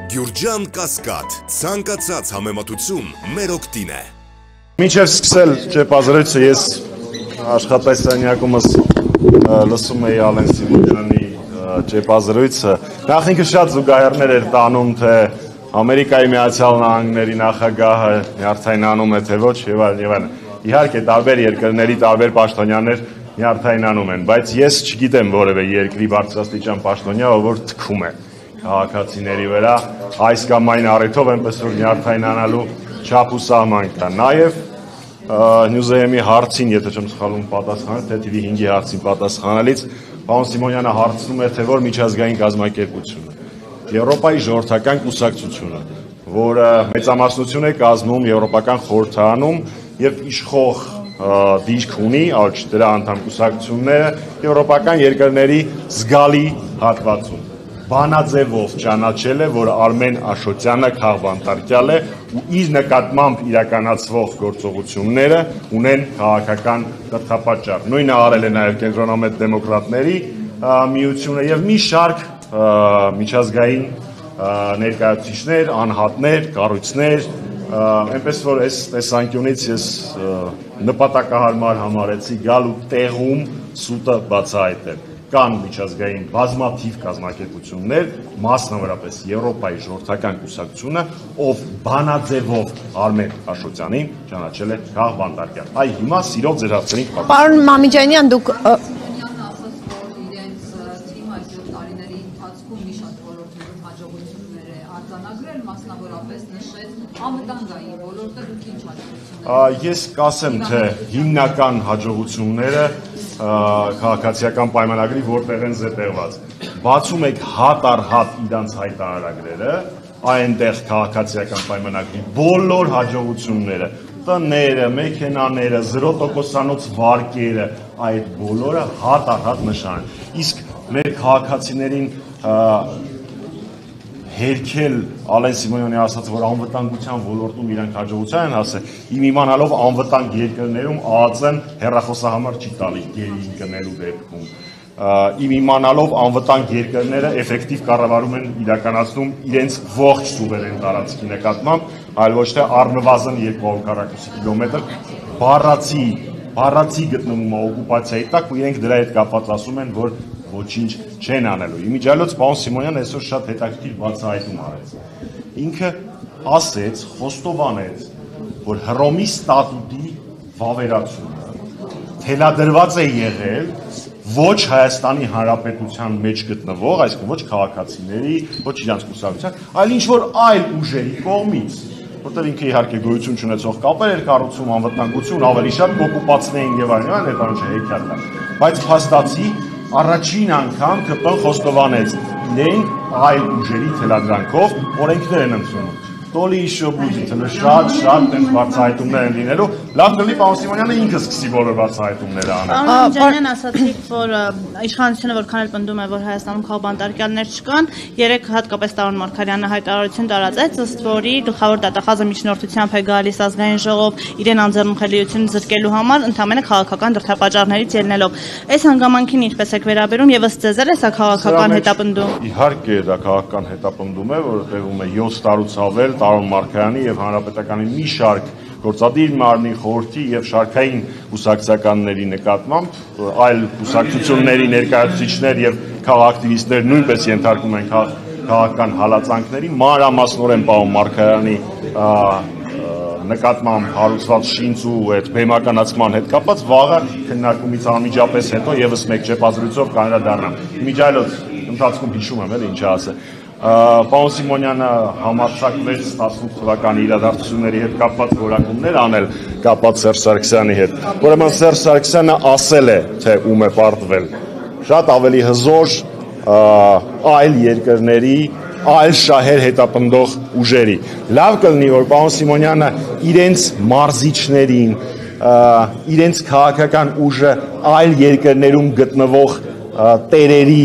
Գյուրջան Կասկադ, ցանկացած համեմատություն մեր օգտին է։ Մինչև սկսել ճեպազրույցը ես աշխատասենյակումս լսում էի Ալեն Սիմոնյանի ճեպազրույցը։ Նախ ինքը շատ զուգահեռներ էր տանում, թե Ամերիկայի Միացյալ Նահանգների նախագահը նյարդայնանում է, թե ոչ, եւ այլն։ Իհարկե տարբեր երկրների տարբեր պաշտոնյաներ նյարդայնանում են, բայց ես չգիտեմ որևէ երկրի բարձրաստիճան պաշտոնյա, որ թքում է քաղաքացիների վրա, այս կամ այն առիթով այնպես որ նյարդայնանալու չափ ու սահման կա։ Նաև Նյուզեյեմի հարցին, եթե չեմ սխալվում պատասխանել, թե TV 5-ի հարցին պատասխանելից, պարոն Սիմոնյանը հարցնում է, թե որ միջազգային կազմակերպությունը, Եվրոպայի ժողովրդական կուսակցությունը, որը մեծամասնություն է կազմում Եվրոպական խորհրդարանում եւ իշխող դիրք ունի, այլ դրա անդամ կուսակցությունները եվրոպական երկրների զգալի հատվածում բանաձևով ճանաչել է, որ Արմեն Աշոտյանը քաղբանտարկյալ է ու իր նկատմամբ իրականացվող գործողությունները ունեն քաղաքական կրթապատճառ։ Նույնը արել է նաև կենտրոնամետ դեմոկրատների միությունը եւ մի շարք միջազգային ներկայացուցիչներ, անհատներ, կառույցներ, այնպես որ այս տեսանկյունից ես նպատակահարմար համարեցի գալ ու տեղում սուտը բացահայտել։ Կան միջազգային բազմաթիվ կազմակերպություններ, մասնավորապես Եվրոպայի ժողովրդական կուսակցությունը, ով բանաձևով Արմեն Աշոտյանին ճանաչել է քաղբանտարկյալ։ Այ հիմա սիրով ձեր հարցերին պատասխան։ Պարոն Մամիջանյան, դուք Ես կասեմ, թե հիմնական հաջողությունները քաղաքացիական պայմանագրի որտեղ են զետեղված։ Բացում եք հատ առ հատ իրանց հայտարարագրերը, այնտեղ քաղաքացիական պայմանագրի բոլոր հաջողությունները, տները, մեքենաները, 0%-անոց վարկերը, այդ բոլորը հատ առ հատ նշան են։ Իսկ մեր քաղաքացիներին հերքել Ալեն Սիմոնյանի ասած, որ անվտանգության ոլորտում իրանք հաջողության են հասել, իմ իմանալով անվտանգ երկրներում ԱԱԾ-ն հեռախոսահամար չի տալի գերի ընկնելու դեպքում։ Իմ իմանալով անվտանգ երկրները էֆեկտիվ կառավարում են իրականացնում իրենց ողջ սուվերեն տարածքի նկատմամբ, այլ ոչ թե առնվազն 200 քառակուսի կիլոմետր բառացի գտնվում է օկուպացիայի տակ ու իրենք դրա հետ կապված ասում են, որ ոչինչ չեն անելու։ Իմիջիալոց պարոն Սիմոնյանը այսօր շատ հետաքրքիր բացահայտում արեց։ Ինքը ասեց, խոստովանեց, որ Հռոմի ստատուտի վավերացումը թելադրված է եղել ոչ Հայաստանի Հանրապետության մեջ գտնվող, այսինքն ոչ քաղաքացիների, ոչ իրանց կուսակցության, այլ ինչ-որ այլ ուժերի կողմից, որտեղ ինքը իհարկե գոյություն չունեցող կապեր էր կառուցում, անվտանգություն, ավելի շատ օկուպացիային եւ այլն, այդ բանը չհեքիաթ է։ Բայց փաստացի առաջին անգամ ԿՊ-ն խոստովանեց իրենք այլ ուժերի թելադրանքով օրենքներ են ընդունում։ Տոլի իշոբուզիթը շատ տենց բացահայտումներ են լինելու, լավ կլինի պարոն Սիմոնյանը ինքը սկսի բոլոր բացահայտումները անել։ Պարոն Ջանյան, ասացիք, որ իշխանությունը որքան էլ պնդում է, որ Հայաստանում քաղբանտարկյալներ չկան, երեք հատկապես Տարոն Մարգարյանը հայտարարություն տարածեց, ըստ որի գլխավոր դատախազը միջնորդությամբ է գալիս ազգային ժողով իրեն անձեռնմխելիություն զրկելու համար, ընդամենը քաղաքական դրդապատճառներից ելնելով։ Այս հանգամանքին ինչպես եք վերաբերում եւ ըստ ձեզ է սա քաղաքական հետապնդում։ Իհարկե դա քաղաքական հետապնդում է, որը տևում է 7 տարուց ավել Տարոն Մարգարյանի եւ Հանրապետականի մի շարք գործադիր մարմնի խորհրդի եւ շարքային կուսակցականների նկատմամբ, այլ կուսակցությունների ներկայացուցիչներ եւ քաղաքակտիվիստներ նույնպես ենթարկում են քաղաքական հալածանքների, մանրամասնորեն պարոն Մարգարյանի նկատմամբ հարուցված շինց ու այդ բեմականացման հետ կապված վաղը քննարկումից անմիջապես հետո եւս մեկ ճեպազրույցով կանրադառնամ։ Իմիջիալոց ընթացքում հիշում եմ, ինչ ասել։ Պարոն Սիմոնյանը համարձակվեց 18 թվականի իրադարձությունների հետ կապված որակումներ անել կապված Սերժ Սարգսյանի հետ։ Ուրեմն Սերժ Սարգսյանը ասել է, թե ում է պարտվել։ Շատ ավելի հզոր այլ երկրների, այլ շահեր հետապնդող ուժերի։ Լավ կլինի, որ պարոն Սիմոնյանը իրենց մարզիչներին, իրենց քաղաքական ուժը այլ երկրներում գտնվող տերերի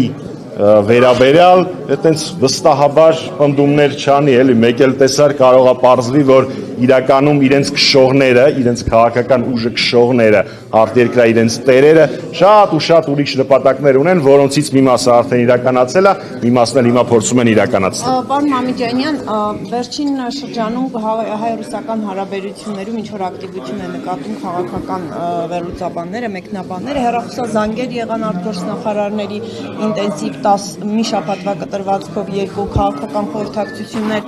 վերաբերյալ այտենց վստահաբար պնդումներ չանի, էլի մեկ էլ տեսար կարող է պարզվի, որ իրականում իրենց քշողները, իրենց քաղաքական ուժը քշողները, արտերկրյա իրենց տերերը շատ ու շատ ուրիշ նպատակներ ունեն, որոնցից մի մասը արդեն իրականացել է, մի մասն էլ հիմա փորձում են իրականացնել։ Պարոն Մամիկյանյան, վերջին շրջանում հայ-ռուսական հարաբերություններում ինչ որ ակտիվություն է նկատում քաղաքական վերլուծաբանները, մեկնաբանները, հեռախոսազանգեր եղան արտգործնախարարների ինտենսիվ 10 մի շաբաթվա կտրվածքով 2 քաղաքական խորհրդակցություններ։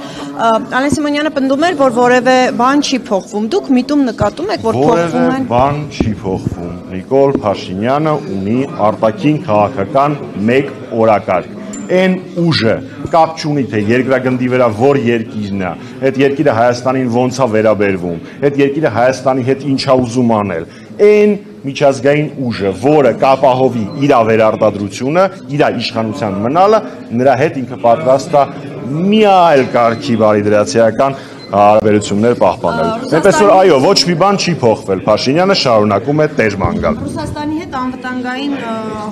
Ալեն Սիմոնյանը պնդում էր, որ որևէ բան չի փոխվում։ Դուք միտում նկատում եք, որ փոխվում են։ Որևէ բան չի փոխվում։ Նիկոլ Փաշինյանը ունի արտաքին քաղաքական մեկ օրակարգ։ Այն ուժը կապ չունի թե երկրագնդի վրա որ երկիրն է, այդ երկիրը Հայաստանին ոնց է վերաբերվում, այդ երկիրը Հայաստանի հետ ինչ է ուզում անել։ Այն միջազգային ուժը, որը կապահովի իր վերարտադրությունը, իր իշխանության մնալը, նրա հետ ինքը պատրաստ է մի այլ կարգի բարիդրացիական հարաբերություններ պահպանել։ Այնպես որ այո, ոչ մի բան չի փոխվել։ Փաշինյանը շարունակում է տեր մանգալ։ Ռուսաստանի հետ անվտանգային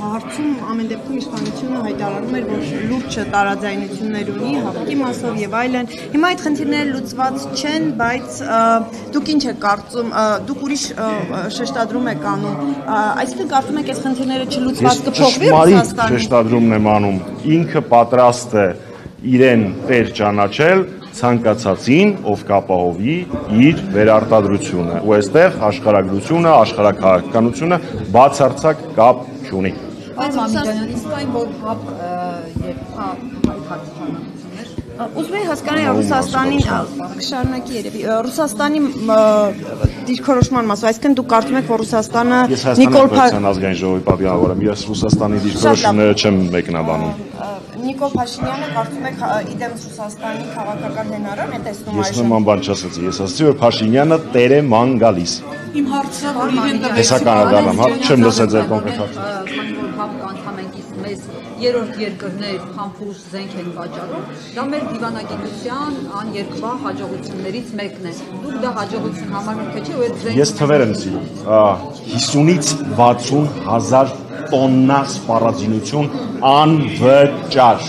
հարցում ամեն դեպքում իշխանությունը հայտարարում էր, որ լուրջ տարաձայնություններ ունի հապկի մասով եւ այլն։ Հիմա այդ խնդիրները լուծված չեն, բայց դուք ինչ եք կարծում, դուք ուրիշ շեշտադրում եք անում, այսինքն կարծում եք այս խնդիրները չլուծված կփոխվի Ռուսաստանը։ Շեշտադրումն եմ անում, ինքը պատրաստ է իրեն տեր ճանաչել ցանկացածին, ով կապահովի իր վերարտադրությունը, ու այստեղ աշխարհագրությունը, աշխարհաքաղաքականությունը բացարձակ կապ չունի։ Բայց Մամիկյանից այն որ հապ եւ հայ Ուզում եմ հասկանալ Ռուսաստանի կշարունակի երևի Ռուսաստանի դիրքորոշման մասով, այսինքն դուք կարծում եք, որ Ռուսաստանը Նիկոլ Փաշինյանը ազգային ժողովի պատգամավորը, ես Ռուսաստանի դիրքորոշումները չեմ մեկնաբանում։ Նիկոլ Փաշինյանը կարծում եք իդեմ Ռուսաստանի քաղաքական հենարան է տեսնում Ես նման բան չասացի, ես ասացի, որ Փաշինյանը տեր է ման գալիս։ Իմ հարցը որ իրեն Տեսականադառնամ, հարց չեմ լսել ձեր կոնկրետ հարցը։ Քանի որ հապ անդամենքից մեզ երրորդ երկրներ համբուրս զենք են վաճառում, դա մեր դիվանագիտության աներկվա հաջողություններից մեկն է։ Դուք դա հաջողություն համարում եք թե չէ, ու այդ զենքը Ես թվեր եմ սիրում։ 50-ից 60 հազար տոննա սպառազինություն անվճար։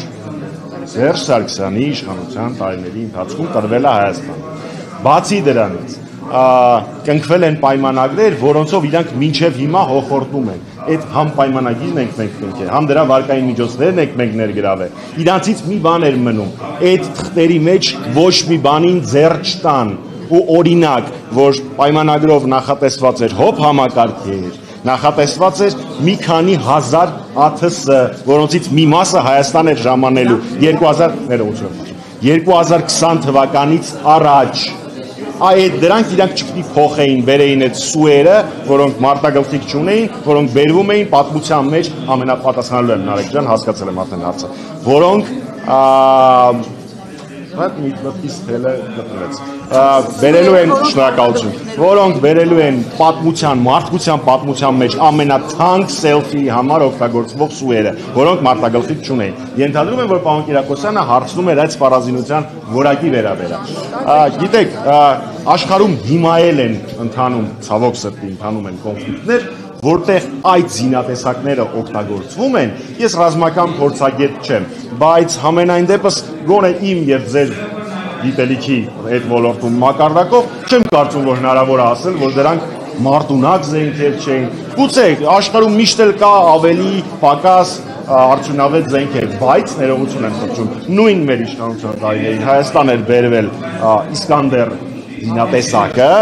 Սերժ Սարգսյանի իշխանության տարիների ընթացքում տրվել է Հայաստան։ Բացի դրանից, կնքվել են պայմանագրեր, որոնցով իրանք մինչև հիմա հոխորտում են։ Այդ համ պայմանագիրն ենք մենք կնքել, համ դրա վարկային միջոցներն ենք մենք ներգրավել։ Իրանցից մի բան էր մնում, այդ թղթերի մեջ ոչ մի բանին ձեռ չտան ու օրինակ, որ պայմանագրով նախատեսված էր հոբ համակարգեր, նախատեսված էր մի քանի հազար ԱԹՍ, որոնցից մի մասը Հայաստան էր ժամանելու 2020 թվականից առաջ։ Այդ դրանք իրանք չպետք է փոխեին, բերեին այդ սուերը, որոնք մարտագլխիկ չունեին, որոնք բերվում էին պատմության մեջ ամենապատասխանատու եմ Նարեկ ջան, հասկացել եմ արդեն հարցը, որոնք բերելու են շնորհակալություն, որոնք բերելու են պատմության, մարդկության պատմության մեջ ամենաթանկ սելֆիի համար օգտագործվող սուերը, որոնք մարտագլխիկ չունեին։ Ենթադրում եմ, որ պարոն Կիրակոսյանը հարցնում էր այդ սպառազինության որակի վերաբերյալ։ Գիտեք, աշխարհում հիմա էլ են ընթանում, ցավոք սրտի ընթանում են կոնֆլիկտներ, որտեղ այդ զինատեսակները օգտագործվում են, ես ռազմական փորձագետ չեմ, բայց համենայն դեպս գոնե իմ եւ ձեր գիտելիքի այդ ոլորտում մակարդակով չեմ կարծում, որ հնարավոր է ասել, որ դրանք մարտունակ զենքեր չեն։ Գուցե աշխարհում միշտ էլ կա ավելի պակաս արդյունավետ զենքեր, բայց ներողություն եմ խնդրում, նույն մեր իշխանության տարիներին Հայաստան էր բերվել Իսկանդեր զինատեսակը,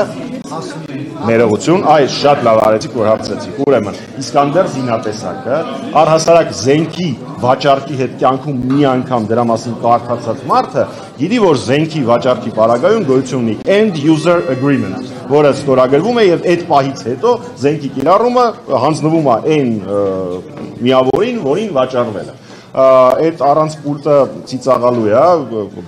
ներողություն, այս շատ լավ արեցիք, որ հարցրեցիք, ուրեմն Իսկանդեր զինատեսակը առհասարակ զենքի վաճառքի հետ կյանքում մի անգամ դրա մասին կարդացած մարդը գիտի, որ զենքի վաճառքի պարագայում գոյություն ունի end user agreement, որը ստորագրվում է եւ այդ պահից հետո զենքի կիրառումը հանձնվում է այն միավորին, որին վաճառվել է։ Այդ առանց պուլտը ծիծաղալու է,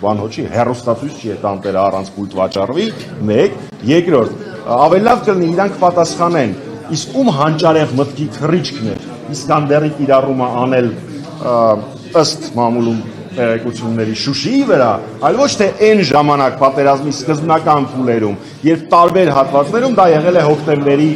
բան հոչի, հեռուստացույց չի այդ անտերը առանց պուլտ վաճառվի, մեկ, երկրորդ, ավելի լավ կլինի իրանք պատասխանեն, իսկ ում հանճարեղ մտքի թռիչքն էր Իսկանդերի կիրառումը անել ըստ մամուլում տեղեկությունների Շուշիի վրա, այլ ոչ թե այն ժամանակ պատերազմի սկզբնական փուլերում, երբ տարբեր հատվածներում դա եղել է հոկտեմբերի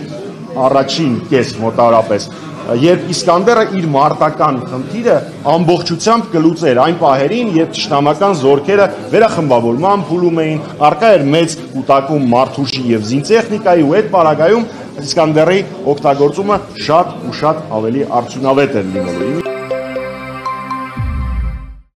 առաջին կես մոտավորապես։ երբ Իսկանդերը իր մարտական խնդիրը ամբողջությամբ կլուծեր այն պահերին, երբ թշնամական զորքերը վերախմբավորման փուլում էին, առկա էր մեծ կուտակում մարդուժի եւ զինտեխնիկայի ու այդ պարագայում Իսկանդերի օգտագործումը շատ ու շատ ավելի արդյունավետ էր լինելու։